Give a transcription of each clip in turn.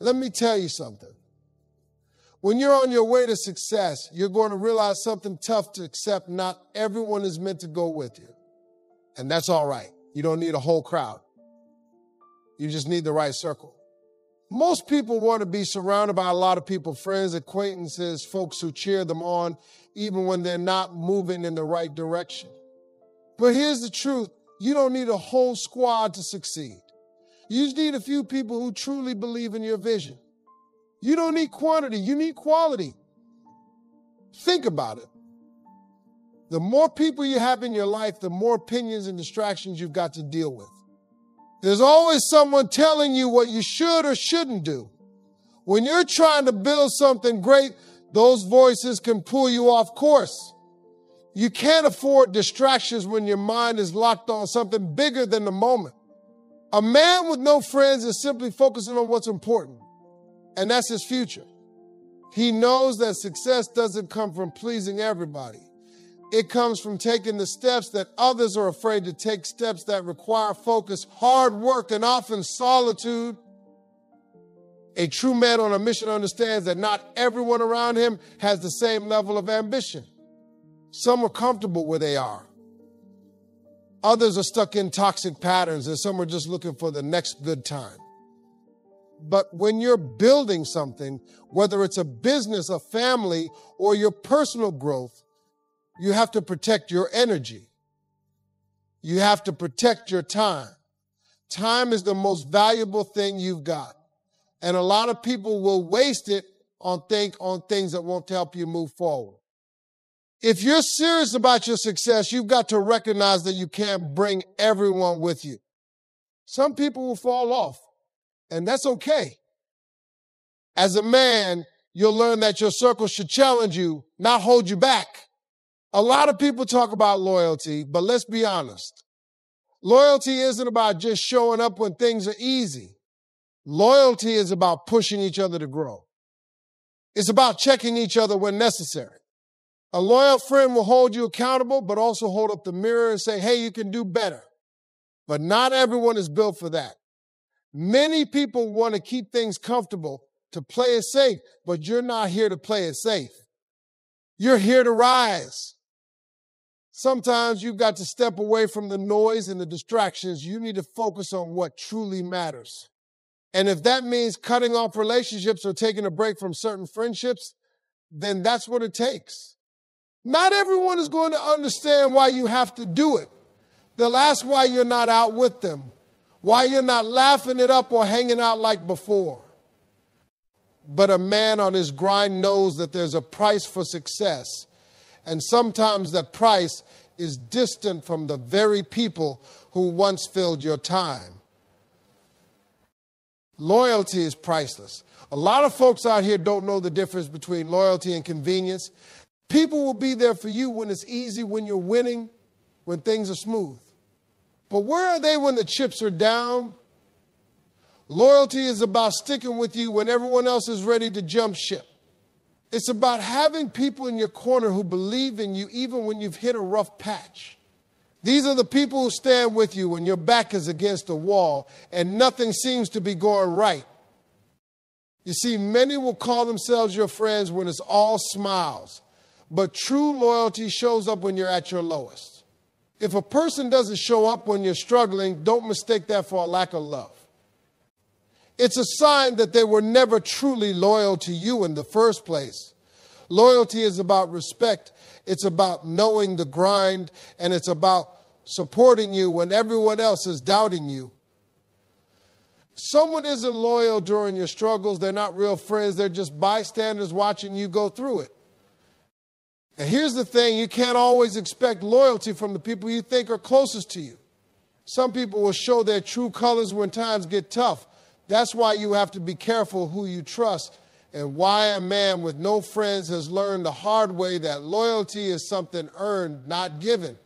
Let me tell you something. When you're on your way to success, you're going to realize something tough to accept. Not everyone is meant to go with you. And that's all right. You don't need a whole crowd. You just need the right circle. Most people want to be surrounded by a lot of people, friends, acquaintances, folks who cheer them on, even when they're not moving in the right direction. But here's the truth. You don't need a whole squad to succeed. You just need a few people who truly believe in your vision. You don't need quantity, you need quality. Think about it. The more people you have in your life, the more opinions and distractions you've got to deal with. There's always someone telling you what you should or shouldn't do. When you're trying to build something great, those voices can pull you off course. You can't afford distractions when your mind is locked on something bigger than the moment. A man with no friends is simply focusing on what's important, and that's his future. He knows that success doesn't come from pleasing everybody. It comes from taking the steps that others are afraid to take, steps that require focus, hard work, and often solitude. A true man on a mission understands that not everyone around him has the same level of ambition. Some are comfortable where they are. Others are stuck in toxic patterns, and some are just looking for the next good time. But when you're building something, whether it's a business, a family, or your personal growth, you have to protect your energy. You have to protect your time. Time is the most valuable thing you've got. And a lot of people will waste it on things that won't help you move forward. If you're serious about your success, you've got to recognize that you can't bring everyone with you. Some people will fall off, and that's okay. As a man, you'll learn that your circle should challenge you, not hold you back. A lot of people talk about loyalty, but let's be honest. Loyalty isn't about just showing up when things are easy. Loyalty is about pushing each other to grow. It's about checking each other when necessary. A loyal friend will hold you accountable, but also hold up the mirror and say, hey, you can do better. But not everyone is built for that. Many people want to keep things comfortable, to play it safe, but you're not here to play it safe. You're here to rise. Sometimes you've got to step away from the noise and the distractions. You need to focus on what truly matters. And if that means cutting off relationships or taking a break from certain friendships, then that's what it takes. Not everyone is going to understand why you have to do it. They'll ask why you're not out with them, why you're not laughing it up or hanging out like before. But a man on his grind knows that there's a price for success. And sometimes that price is distant from the very people who once filled your time. Loyalty is priceless. A lot of folks out here don't know the difference between loyalty and convenience. People will be there for you when it's easy, when you're winning, when things are smooth. But where are they when the chips are down? Loyalty is about sticking with you when everyone else is ready to jump ship. It's about having people in your corner who believe in you even when you've hit a rough patch. These are the people who stand with you when your back is against a wall and nothing seems to be going right. You see, many will call themselves your friends when it's all smiles, but true loyalty shows up when you're at your lowest. If a person doesn't show up when you're struggling, don't mistake that for a lack of love. It's a sign that they were never truly loyal to you in the first place. Loyalty is about respect. It's about knowing the grind, and it's about supporting you when everyone else is doubting you. Someone isn't loyal during your struggles. They're not real friends. They're just bystanders watching you go through it. And here's the thing, you can't always expect loyalty from the people you think are closest to you. Some people will show their true colors when times get tough. That's why you have to be careful who you trust, and why a man with no friends has learned the hard way that loyalty is something earned, not given.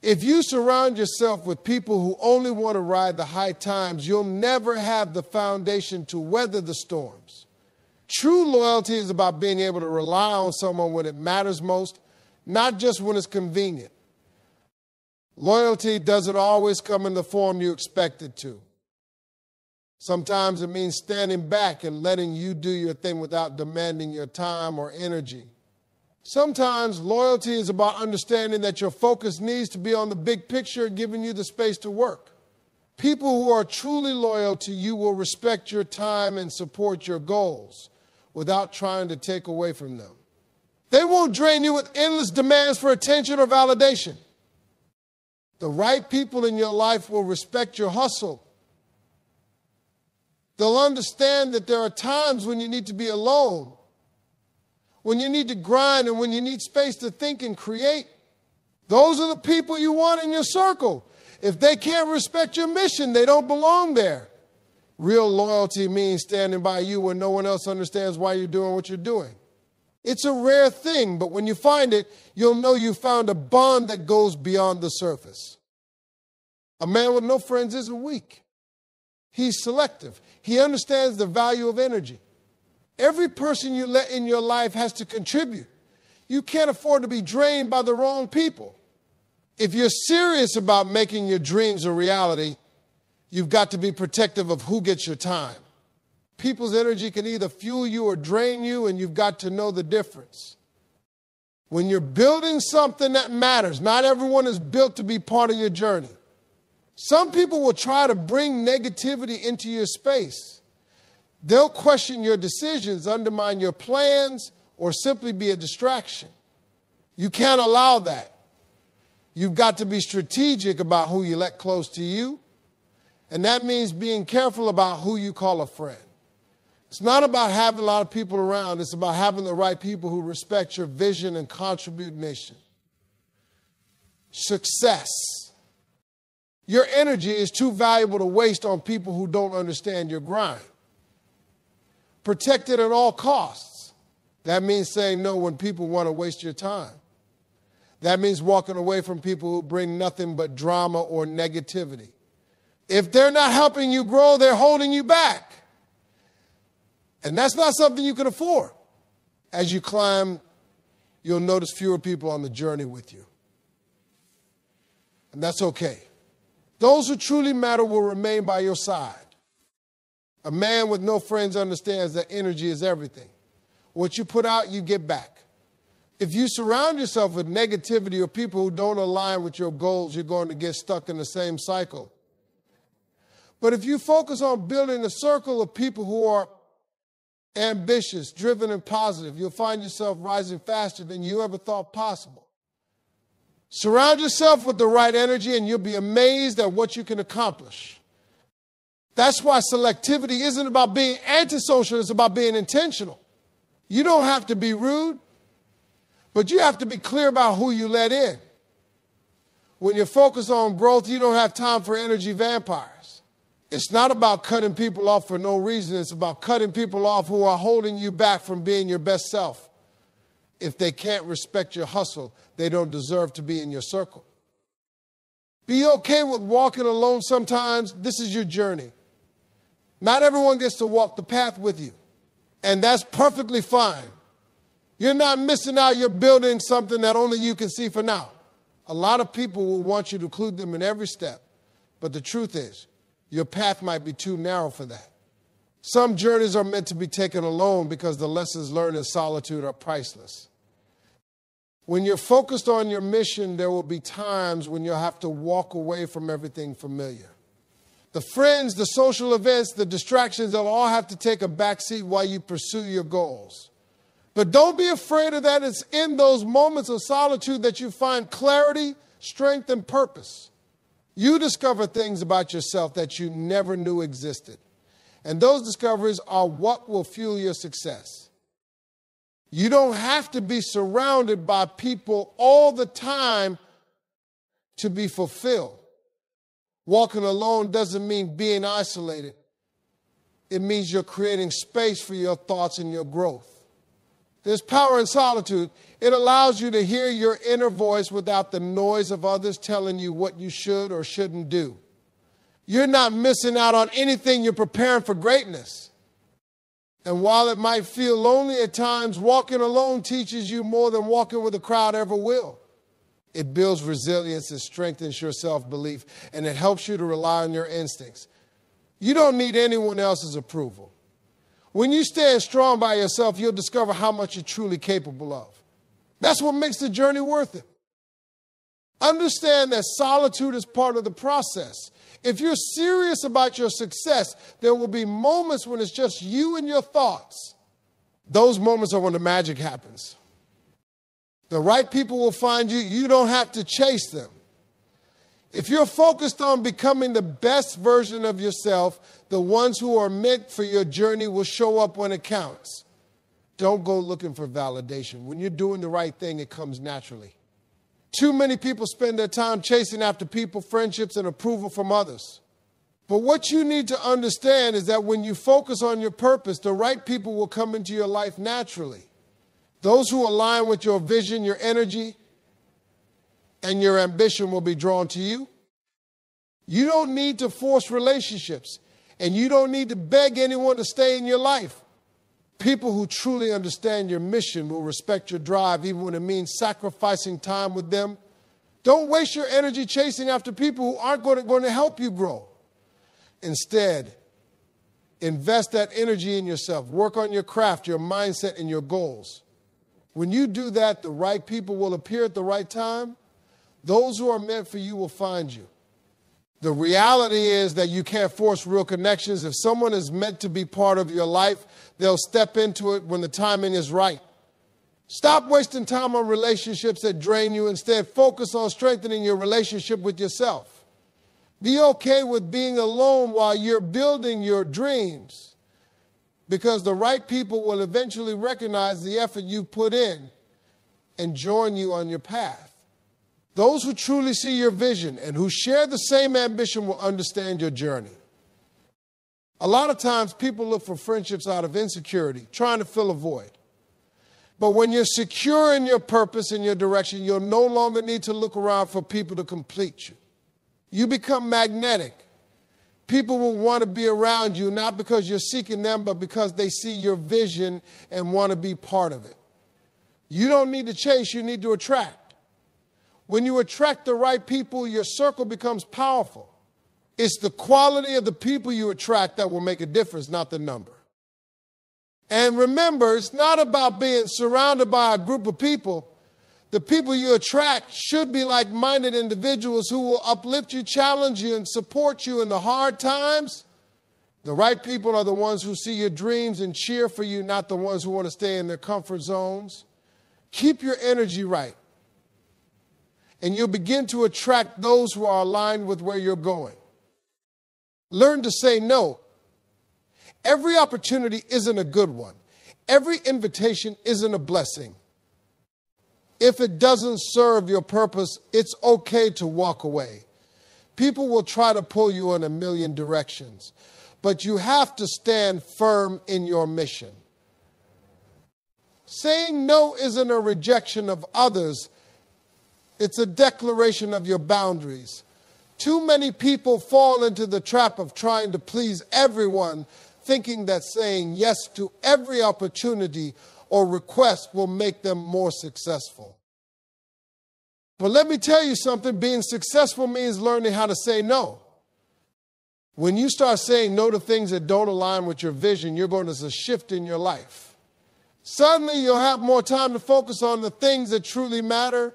If you surround yourself with people who only want to ride the high times, you'll never have the foundation to weather the storms. True loyalty is about being able to rely on someone when it matters most, not just when it's convenient. Loyalty doesn't always come in the form you expect it to. Sometimes it means standing back and letting you do your thing without demanding your time or energy. Sometimes loyalty is about understanding that your focus needs to be on the big picture and giving you the space to work. People who are truly loyal to you will respect your time and support your goals without trying to take away from them. They won't drain you with endless demands for attention or validation. The right people in your life will respect your hustle. They'll understand that there are times when you need to be alone, when you need to grind, and when you need space to think and create. Those are the people you want in your circle. If they can't respect your mission, they don't belong there. Real loyalty means standing by you when no one else understands why you're doing what you're doing. It's a rare thing, but when you find it, you'll know you found a bond that goes beyond the surface. A man with no friends isn't weak. He's selective. He understands the value of energy. Every person you let in your life has to contribute. You can't afford to be drained by the wrong people. If you're serious about making your dreams a reality, you've got to be protective of who gets your time. People's energy can either fuel you or drain you, and you've got to know the difference. When you're building something that matters, not everyone is built to be part of your journey. Some people will try to bring negativity into your space. They'll question your decisions, undermine your plans, or simply be a distraction. You can't allow that. You've got to be strategic about who you let close to you, and that means being careful about who you call a friend. It's not about having a lot of people around. It's about having the right people who respect your vision and contribute mission. Success. Your energy is too valuable to waste on people who don't understand your grind. Protect it at all costs. That means saying no when people want to waste your time. That means walking away from people who bring nothing but drama or negativity. If they're not helping you grow, they're holding you back. And that's not something you can afford. As you climb, you'll notice fewer people on the journey with you. And that's okay. Those who truly matter will remain by your side. A man with no friends understands that energy is everything. What you put out, you get back. If you surround yourself with negativity or people who don't align with your goals, you're going to get stuck in the same cycle. But if you focus on building a circle of people who are ambitious, driven, and positive, you'll find yourself rising faster than you ever thought possible. Surround yourself with the right energy and you'll be amazed at what you can accomplish. That's why selectivity isn't about being antisocial, it's about being intentional. You don't have to be rude, but you have to be clear about who you let in. When you're focused on growth, you don't have time for energy vampires. It's not about cutting people off for no reason. It's about cutting people off who are holding you back from being your best self. If they can't respect your hustle, they don't deserve to be in your circle. Be okay with walking alone sometimes. This is your journey. Not everyone gets to walk the path with you, and that's perfectly fine. You're not missing out. You're building something that only you can see for now. A lot of people will want you to include them in every step, but the truth is, your path might be too narrow for that. Some journeys are meant to be taken alone because the lessons learned in solitude are priceless. When you're focused on your mission, there will be times when you'll have to walk away from everything familiar. The friends, the social events, the distractions, they'll all have to take a backseat while you pursue your goals. But don't be afraid of that. It's in those moments of solitude that you find clarity, strength, and purpose. You discover things about yourself that you never knew existed. And those discoveries are what will fuel your success. You don't have to be surrounded by people all the time to be fulfilled. Walking alone doesn't mean being isolated. It means you're creating space for your thoughts and your growth. There's power in solitude. It allows you to hear your inner voice without the noise of others telling you what you should or shouldn't do. You're not missing out on anything. You're preparing for greatness. And while it might feel lonely at times, walking alone teaches you more than walking with a crowd ever will. It builds resilience, it strengthens your self-belief, and it helps you to rely on your instincts. You don't need anyone else's approval. When you stand strong by yourself, you'll discover how much you're truly capable of. That's what makes the journey worth it. Understand that solitude is part of the process. If you're serious about your success, there will be moments when it's just you and your thoughts. Those moments are when the magic happens. The right people will find you. You don't have to chase them. If you're focused on becoming the best version of yourself, the ones who are meant for your journey will show up when it counts. Don't go looking for validation. When you're doing the right thing, it comes naturally. Too many people spend their time chasing after people, friendships, and approval from others. But what you need to understand is that when you focus on your purpose, the right people will come into your life naturally. Those who align with your vision, your energy, and your ambition will be drawn to you. You don't need to force relationships, and you don't need to beg anyone to stay in your life. People who truly understand your mission will respect your drive, even when it means sacrificing time with them. Don't waste your energy chasing after people who aren't going to help you grow. Instead, invest that energy in yourself. Work on your craft, your mindset, and your goals. When you do that, the right people will appear at the right time. Those who are meant for you will find you. The reality is that you can't force real connections. If someone is meant to be part of your life, they'll step into it when the timing is right. Stop wasting time on relationships that drain you. Instead, focus on strengthening your relationship with yourself. Be okay with being alone while you're building your dreams, because the right people will eventually recognize the effort you put in and join you on your path. Those who truly see your vision and who share the same ambition will understand your journey. A lot of times people look for friendships out of insecurity, trying to fill a void. But when you're secure in your purpose and your direction, you'll no longer need to look around for people to complete you. You become magnetic. People will want to be around you, not because you're seeking them, but because they see your vision and want to be part of it. You don't need to chase, you need to attract. When you attract the right people, your circle becomes powerful. It's the quality of the people you attract that will make a difference, not the number. And remember, it's not about being surrounded by a group of people. The people you attract should be like-minded individuals who will uplift you, challenge you, and support you in the hard times. The right people are the ones who see your dreams and cheer for you, not the ones who want to stay in their comfort zones. Keep your energy right, and you'll begin to attract those who are aligned with where you're going. Learn to say no. Every opportunity isn't a good one. Every invitation isn't a blessing. If it doesn't serve your purpose, it's okay to walk away. People will try to pull you in a million directions, but you have to stand firm in your mission. Saying no isn't a rejection of others. It's a declaration of your boundaries. Too many people fall into the trap of trying to please everyone, thinking that saying yes to every opportunity or request will make them more successful. But let me tell you something, being successful means learning how to say no. When you start saying no to things that don't align with your vision, you're going to see a shift in your life. Suddenly you'll have more time to focus on the things that truly matter.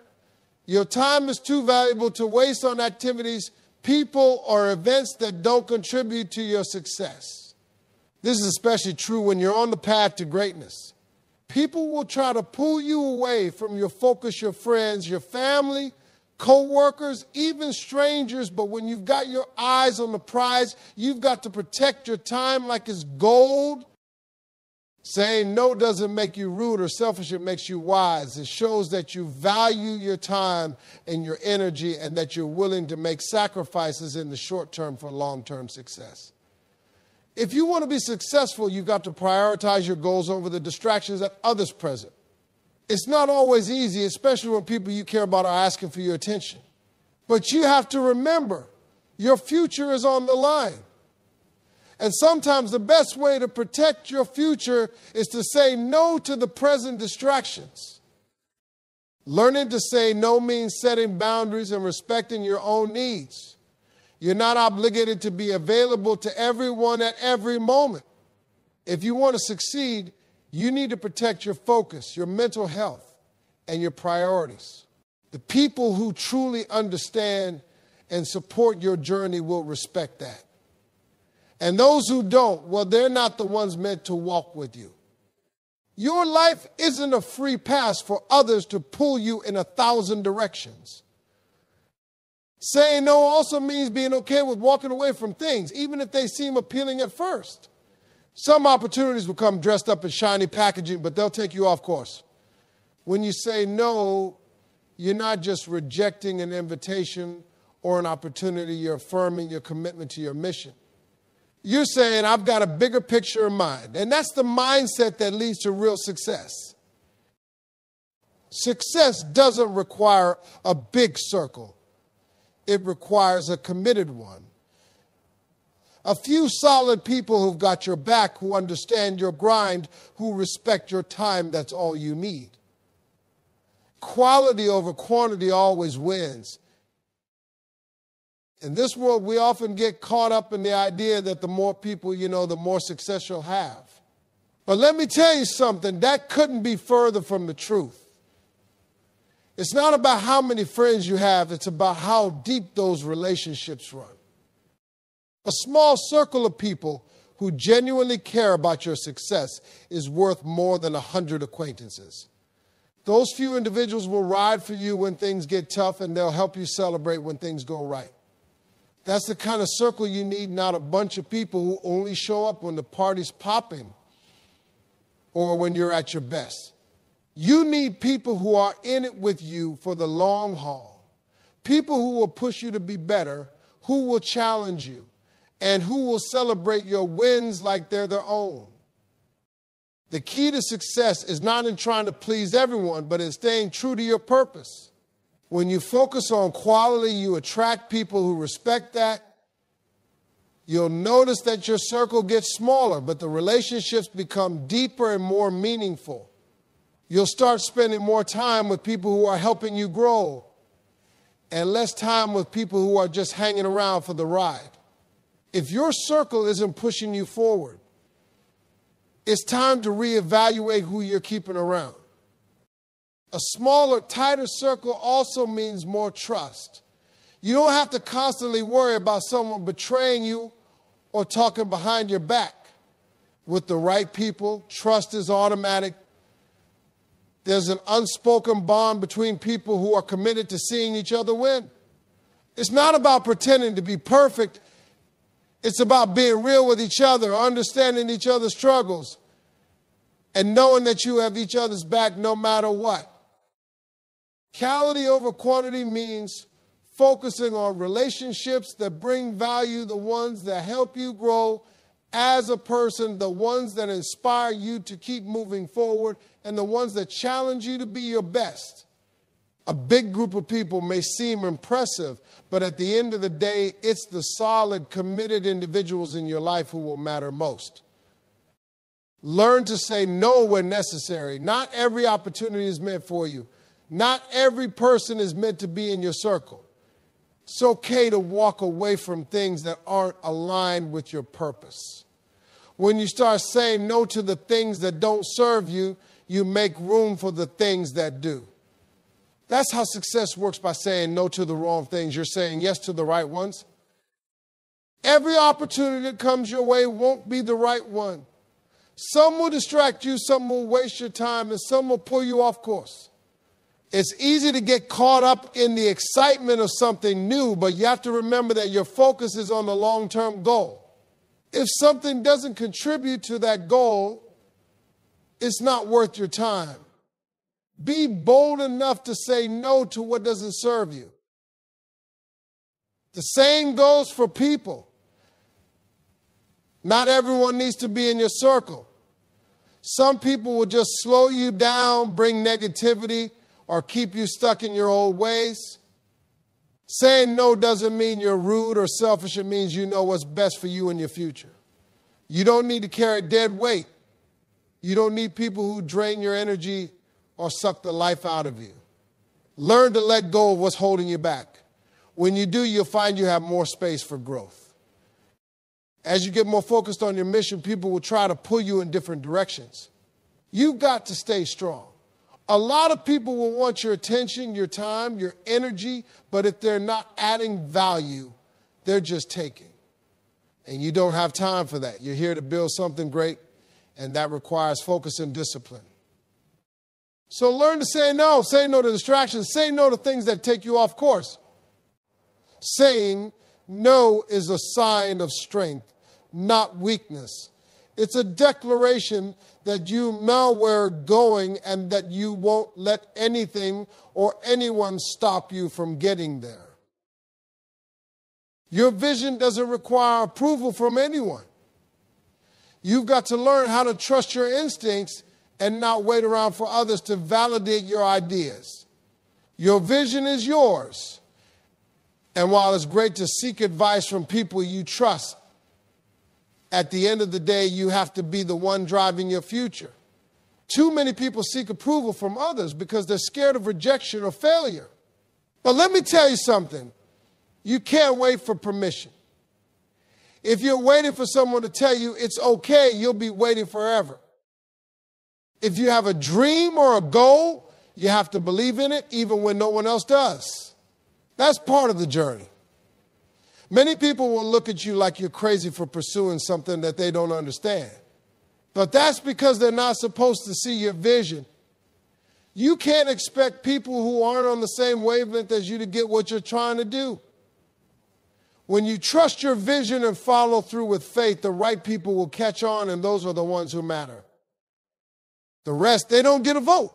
Your time is too valuable to waste on activities, people, or events that don't contribute to your success. This is especially true when you're on the path to greatness. People will try to pull you away from your focus, your friends, your family, co-workers, even strangers. But when you've got your eyes on the prize, you've got to protect your time like it's gold. Saying no doesn't make you rude or selfish, it makes you wise. It shows that you value your time and your energy and that you're willing to make sacrifices in the short term for long-term success. If you want to be successful, you've got to prioritize your goals over the distractions that others present. It's not always easy, especially when people you care about are asking for your attention. But you have to remember, your future is on the line. And sometimes the best way to protect your future is to say no to the present distractions. Learning to say no means setting boundaries and respecting your own needs. You're not obligated to be available to everyone at every moment. If you want to succeed, you need to protect your focus, your mental health, and your priorities. The people who truly understand and support your journey will respect that. And those who don't, well, they're not the ones meant to walk with you. Your life isn't a free pass for others to pull you in 1,000 directions. Saying no also means being okay with walking away from things, even if they seem appealing at first. Some opportunities will come dressed up in shiny packaging, but they'll take you off course. When you say no, you're not just rejecting an invitation or an opportunity, you're affirming your commitment to your mission. You're saying, I've got a bigger picture in mind. And that's the mindset that leads to real success. Success doesn't require a big circle. It requires a committed one. A few solid people who've got your back, who understand your grind, who respect your time, that's all you need. Quality over quantity always wins. In this world, we often get caught up in the idea that the more people you know, the more success you'll have. But let me tell you something, that couldn't be further from the truth. It's not about how many friends you have, it's about how deep those relationships run. A small circle of people who genuinely care about your success is worth more than 100 acquaintances. Those few individuals will ride for you when things get tough, and they'll help you celebrate when things go right. That's the kind of circle you need, not a bunch of people who only show up when the party's popping or when you're at your best. You need people who are in it with you for the long haul. People who will push you to be better, who will challenge you, and who will celebrate your wins like they're their own. The key to success is not in trying to please everyone, but in staying true to your purpose. When you focus on quality, you attract people who respect that. You'll notice that your circle gets smaller, but the relationships become deeper and more meaningful. You'll start spending more time with people who are helping you grow and less time with people who are just hanging around for the ride. If your circle isn't pushing you forward, it's time to reevaluate who you're keeping around. A smaller, tighter circle also means more trust. You don't have to constantly worry about someone betraying you or talking behind your back. With the right people, trust is automatic. There's an unspoken bond between people who are committed to seeing each other win. It's not about pretending to be perfect. It's about being real with each other, understanding each other's struggles, and knowing that you have each other's back no matter what. Quality over quantity means focusing on relationships that bring value, the ones that help you grow as a person, the ones that inspire you to keep moving forward, and the ones that challenge you to be your best. A big group of people may seem impressive, but at the end of the day, it's the solid, committed individuals in your life who will matter most. Learn to say no when necessary. Not every opportunity is meant for you. Not every person is meant to be in your circle. It's okay to walk away from things that aren't aligned with your purpose. When you start saying no to the things that don't serve you, you make room for the things that do. That's how success works, by saying no to the wrong things. You're saying yes to the right ones. Every opportunity that comes your way won't be the right one. Some will distract you, some will waste your time, and some will pull you off course. It's easy to get caught up in the excitement of something new, but you have to remember that your focus is on the long-term goal. If something doesn't contribute to that goal, it's not worth your time. Be bold enough to say no to what doesn't serve you. The same goes for people. Not everyone needs to be in your circle. Some people will just slow you down, bring negativity, or keep you stuck in your old ways. Saying no doesn't mean you're rude or selfish. It means you know what's best for you and your future. You don't need to carry dead weight. You don't need people who drain your energy or suck the life out of you. Learn to let go of what's holding you back. When you do, you'll find you have more space for growth. As you get more focused on your mission, people will try to pull you in different directions. You've got to stay strong. A lot of people will want your attention, your time, your energy, but if they're not adding value, they're just taking. And you don't have time for that. You're here to build something great, and that requires focus and discipline. So learn to say no. Say no to distractions. Say no to things that take you off course. Saying no is a sign of strength, not weakness. It's a declaration that you know where you're going and that you won't let anything or anyone stop you from getting there. Your vision doesn't require approval from anyone. You've got to learn how to trust your instincts and not wait around for others to validate your ideas. Your vision is yours. And while it's great to seek advice from people you trust, at the end of the day, you have to be the one driving your future. Too many people seek approval from others because they're scared of rejection or failure. But let me tell you something. You can't wait for permission. If you're waiting for someone to tell you it's okay, you'll be waiting forever. If you have a dream or a goal, you have to believe in it even when no one else does. That's part of the journey. Many people will look at you like you're crazy for pursuing something that they don't understand. But that's because they're not supposed to see your vision. You can't expect people who aren't on the same wavelength as you to get what you're trying to do. When you trust your vision and follow through with faith, the right people will catch on, and those are the ones who matter. The rest, they don't get a vote.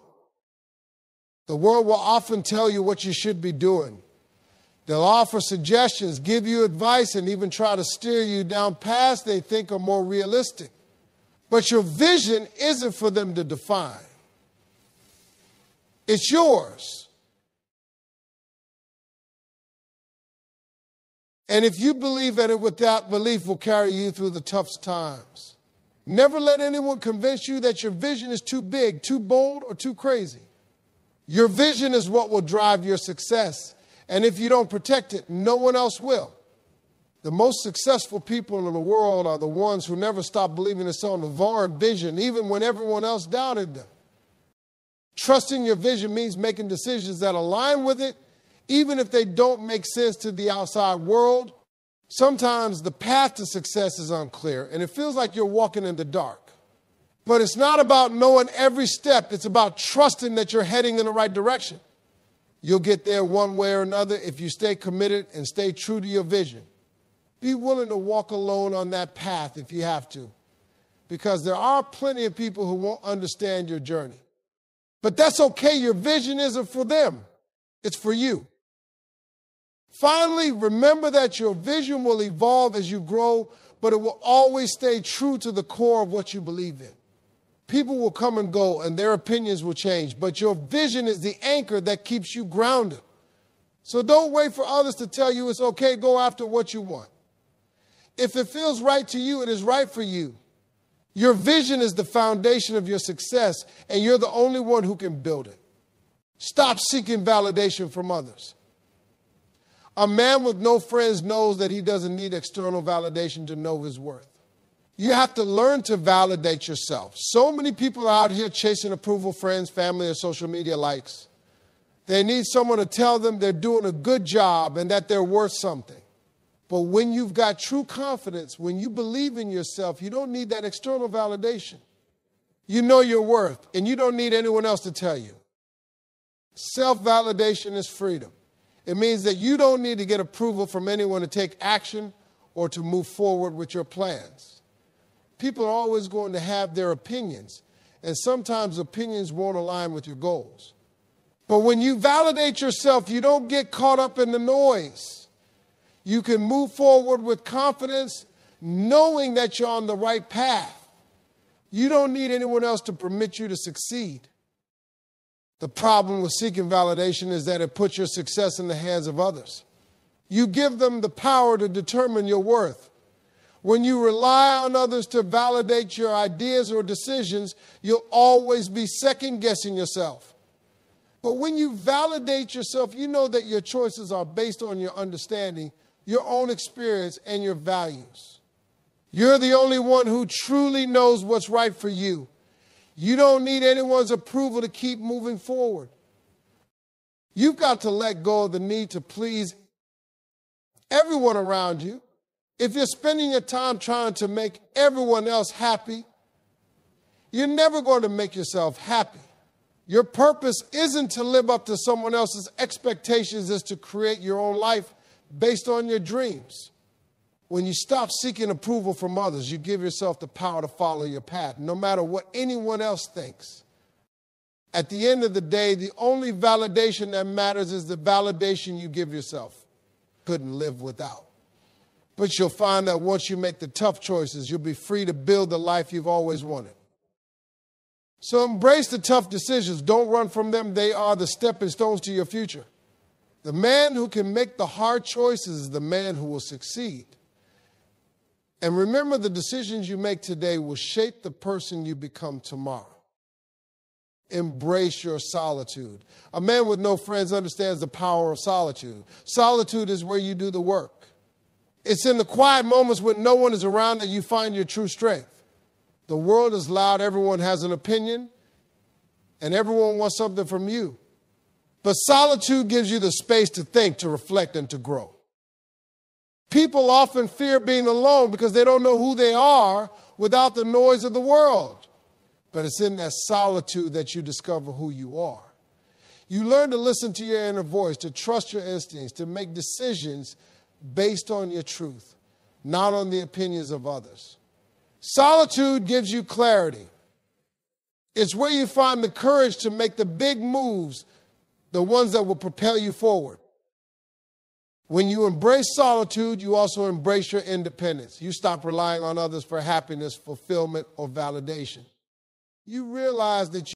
The world will often tell you what you should be doing. They'll offer suggestions, give you advice, and even try to steer you down paths they think are more realistic. But your vision isn't for them to define. It's yours. And if you believe in it, without belief will carry you through the toughest times. Never let anyone convince you that your vision is too big, too bold, or too crazy. Your vision is what will drive your success. And if you don't protect it, no one else will. The most successful people in the world are the ones who never stop believing in some avant vision, even when everyone else doubted them. Trusting your vision means making decisions that align with it, even if they don't make sense to the outside world. Sometimes the path to success is unclear, and it feels like you're walking in the dark. But it's not about knowing every step. It's about trusting that you're heading in the right direction. You'll get there one way or another if you stay committed and stay true to your vision. Be willing to walk alone on that path if you have to, because there are plenty of people who won't understand your journey. But that's okay. Your vision isn't for them. It's for you. Finally, remember that your vision will evolve as you grow, but it will always stay true to the core of what you believe in. People will come and go, and their opinions will change, but your vision is the anchor that keeps you grounded. So don't wait for others to tell you it's okay. Go after what you want. If it feels right to you, it is right for you. Your vision is the foundation of your success, and you're the only one who can build it. Stop seeking validation from others. A man with no friends knows that he doesn't need external validation to know his worth. You have to learn to validate yourself. So many people are out here chasing approval, friends, family, or social media likes. They need someone to tell them they're doing a good job and that they're worth something. But when you've got true confidence, when you believe in yourself, you don't need that external validation. You know your worth, and you don't need anyone else to tell you. Self-validation is freedom. It means that you don't need to get approval from anyone to take action or to move forward with your plans. People are always going to have their opinions, and sometimes opinions won't align with your goals. But when you validate yourself, you don't get caught up in the noise. You can move forward with confidence, knowing that you're on the right path. You don't need anyone else to permit you to succeed. The problem with seeking validation is that it puts your success in the hands of others. You give them the power to determine your worth. When you rely on others to validate your ideas or decisions, you'll always be second-guessing yourself. But when you validate yourself, you know that your choices are based on your understanding, your own experience, and your values. You're the only one who truly knows what's right for you. You don't need anyone's approval to keep moving forward. You've got to let go of the need to please everyone around you. If you're spending your time trying to make everyone else happy, you're never going to make yourself happy. Your purpose isn't to live up to someone else's expectations, it's to create your own life based on your dreams. When you stop seeking approval from others, you give yourself the power to follow your path, no matter what anyone else thinks. At the end of the day, the only validation that matters is the validation you give yourself. Couldn't live without. But you'll find that once you make the tough choices, you'll be free to build the life you've always wanted. So embrace the tough decisions. Don't run from them. They are the stepping stones to your future. The man who can make the hard choices is the man who will succeed. And remember, the decisions you make today will shape the person you become tomorrow. Embrace your solitude. A man with no friends understands the power of solitude. Solitude is where you do the work. It's in the quiet moments when no one is around that you find your true strength. The world is loud, everyone has an opinion, and everyone wants something from you. But solitude gives you the space to think, to reflect, and to grow. People often fear being alone because they don't know who they are without the noise of the world. But it's in that solitude that you discover who you are. You learn to listen to your inner voice, to trust your instincts, to make decisions based on your truth, not on the opinions of others. Solitude gives you clarity. It's where you find the courage to make the big moves, the ones that will propel you forward. When you embrace solitude, you also embrace your independence. You stop relying on others for happiness, fulfillment, or validation. You realize that